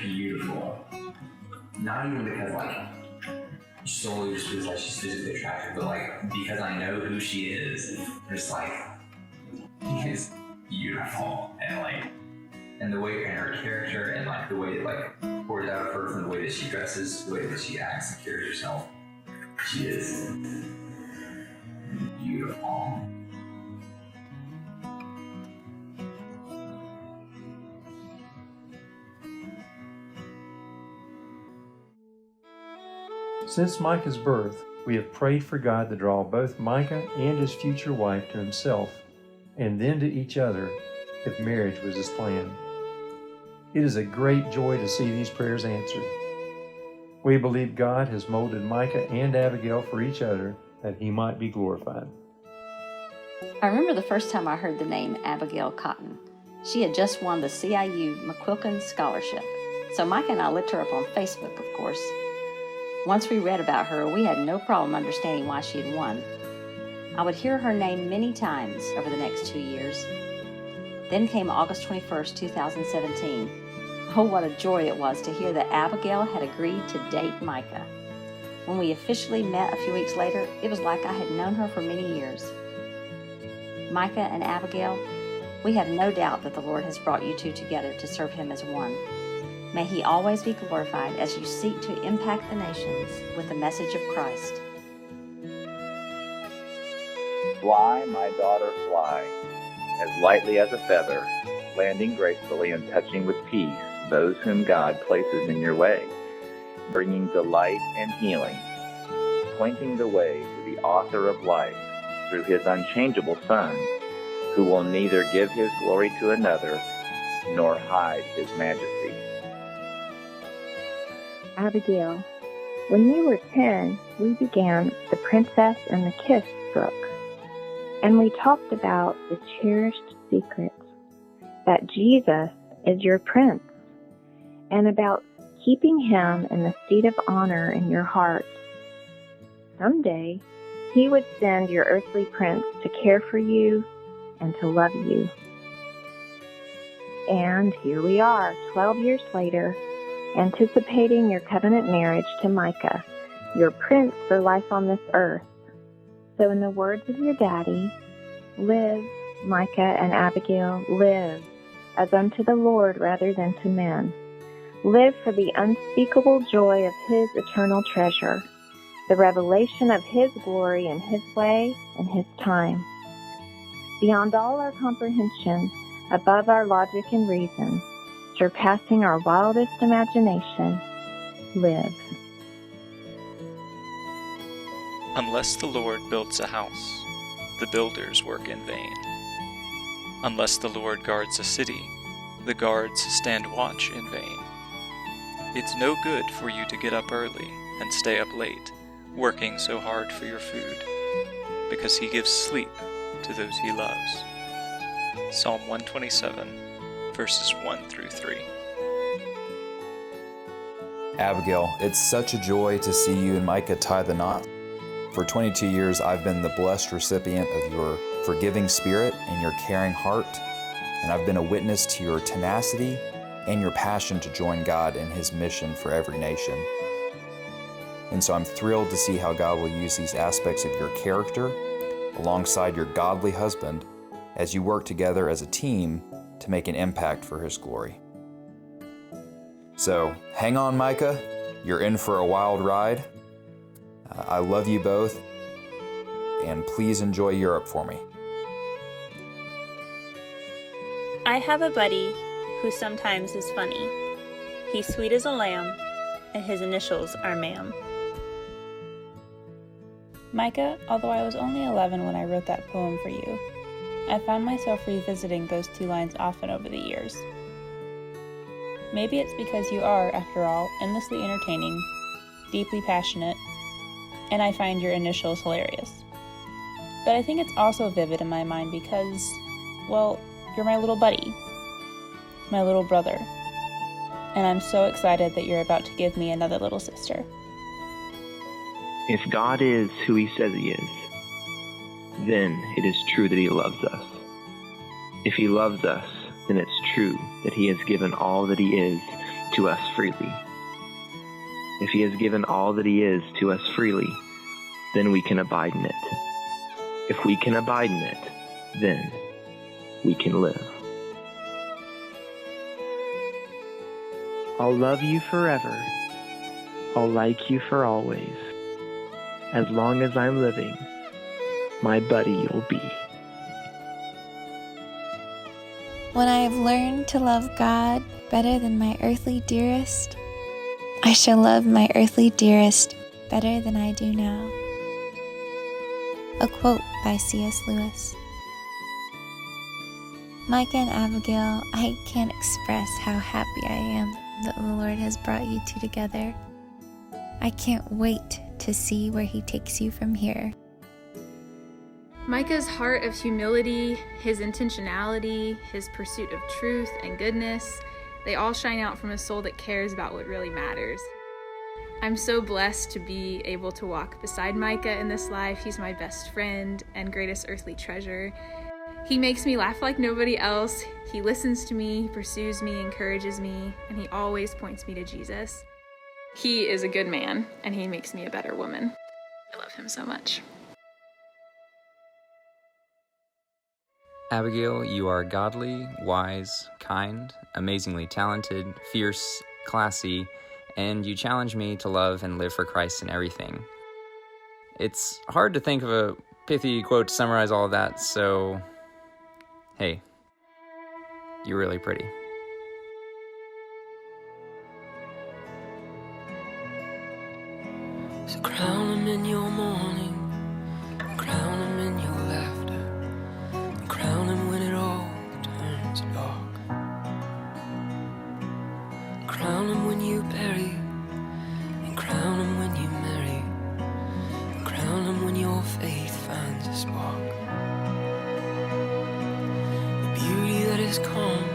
beautiful. Not even because solely just because she's physically attractive, but because I know who she is. Just she is beautiful, and the way and her character and the way it pours out of her from the way that she dresses, the way that she acts and carries herself. She is beautiful. Since Micah's birth, we have prayed for God to draw both Micah and his future wife to himself, and then to each other, if marriage was his plan. It is a great joy to see these prayers answered. We believe God has molded Micah and Abigail for each other, that he might be glorified. I remember the first time I heard the name Abigail Cotton. She had just won the CIU McQuilkin Scholarship, so Micah and I looked her up on Facebook, of course. Once we read about her, we had no problem understanding why she had won. I would hear her name many times over the next 2 years. Then came August 21st, 2017. Oh, what a joy it was to hear that Abigail had agreed to date Micah. When we officially met a few weeks later, it was like I had known her for many years. Micah and Abigail, we have no doubt that the Lord has brought you two together to serve him as one. May he always be glorified as you seek to impact the nations with the message of Christ. Fly, my daughter, fly, as lightly as a feather, landing gracefully and touching with peace those whom God places in your way, bringing delight and healing, pointing the way to the author of life through his unchangeable Son, who will neither give his glory to another nor hide his majesty. Abigail, when you were 10, we began The Princess and the Kiss book, and we talked about the cherished secrets that Jesus is your prince, and about keeping him in the seat of honor in your heart. Someday, he would send your earthly prince to care for you and to love you. And here we are, 12 years later, anticipating your covenant marriage to Micah, your prince for life on this earth. So in the words of your daddy, live, Micah and Abigail, live, as unto the Lord rather than to men. Live for the unspeakable joy of his eternal treasure, the revelation of his glory in his way and his time. Beyond all our comprehension, above our logic and reason, surpassing our wildest imagination, live. Unless the Lord builds a house, the builders work in vain. Unless the Lord guards a city, the guards stand watch in vain. It's no good for you to get up early and stay up late, working so hard for your food, because he gives sleep to those he loves. Psalm 127, verses 1 through 3. Abigail, it's such a joy to see you and Micah tie the knot. For 22 years, I've been the blessed recipient of your forgiving spirit and your caring heart, and I've been a witness to your tenacity and your passion to join God in his mission for every nation. And so I'm thrilled to see how God will use these aspects of your character alongside your godly husband as you work together as a team to make an impact for his glory. So hang on, Micah. You're in for a wild ride. I love you both, and please enjoy Europe for me. I have a buddy who sometimes is funny. He's sweet as a lamb, and his initials are ma'am. Micah, although I was only 11 when I wrote that poem for you, I found myself revisiting those two lines often over the years. Maybe it's because you are, after all, endlessly entertaining, deeply passionate, and I find your initials hilarious. But I think it's also vivid in my mind because, well, you're my little buddy, my little brother, and I'm so excited that you're about to give me another little sister. If God is who he says he is, then it is true that he loves us. If he loves us, then it's true that he has given all that he is to us freely. If he has given all that he is to us freely, then we can abide in it. If we can abide in it, then we can live. I'll love you forever. I'll like you for always. As long as I'm living, my buddy you'll be. When I have learned to love God better than my earthly dearest, I shall love my earthly dearest better than I do now. A quote by C.S. Lewis. Micah and Abigail, I can't express how happy I am that the Lord has brought you two together. I can't wait to see where he takes you from here. Micah's heart of humility, his intentionality, his pursuit of truth and goodness, they all shine out from a soul that cares about what really matters. I'm so blessed to be able to walk beside Micah in this life. He's my best friend and greatest earthly treasure. He makes me laugh like nobody else. He listens to me, he pursues me, encourages me, and he always points me to Jesus. He is a good man, and he makes me a better woman. I love him so much. Abigail, you are godly, wise, kind, amazingly talented, fierce, classy, and you challenge me to love and live for Christ in everything. It's hard to think of a pithy quote to summarize all of that, so hey, you're really pretty. So crown him in your morning, crown him in your laughter, crown him when it all turns dark. Crown him when you bury, and crown him when you marry, and crown him when your faith finds a spark. The beauty that is calm